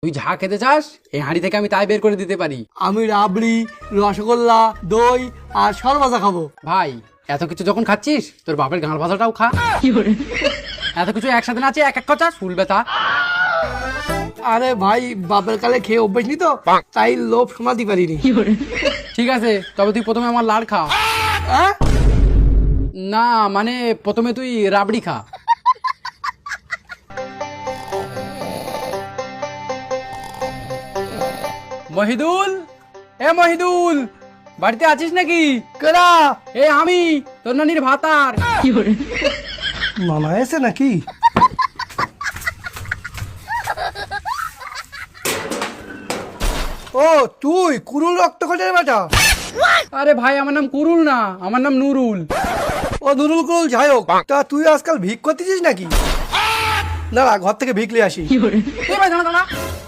তুই যা খেতে চাস এই হাঁড়ি থেকে আমি তাই বের করে দিতে পারি। আমি রাবড়ি, রসগোল্লা, দই আর সরভাজা খাবো। ভাই এত কিছু যখন খাচ্ছিস তোর বাপের গাঁড় ভাজাটাও খা। এত কিছু একসাথে নাচে এক এক কথা ফুল ব্যথা। আরে ভাই, বাপের কালে খেয়ে অভ্যেস নি তো, তাই লোভ সামলাতে পারিনি। ঠিক আছে, তবে তুই প্রথমে আমার লাড় খা। হ্যাঁ? না মানে প্রথমে তুই রাবড়ি খা। মহিদুল, এ মহিদুল, বাড়িতে আছিস নাকি? কেডা? এ আমি তোর নানির ভাতার। মামা এসে নাকি? ও তুই কুরুল রক্তকোষের বেটা? আরে ভাই আমার নাম কুরুল না, আমার নাম নুরুল। ও নুরুল কুরুল যাই হোক, তা তুই আজকাল ভিক করতেছিস নাকি? দাঁড়া, ঘর থেকে ভিক নিয়ে আসি। এ ভাই দাঁড়া দাঁড়া,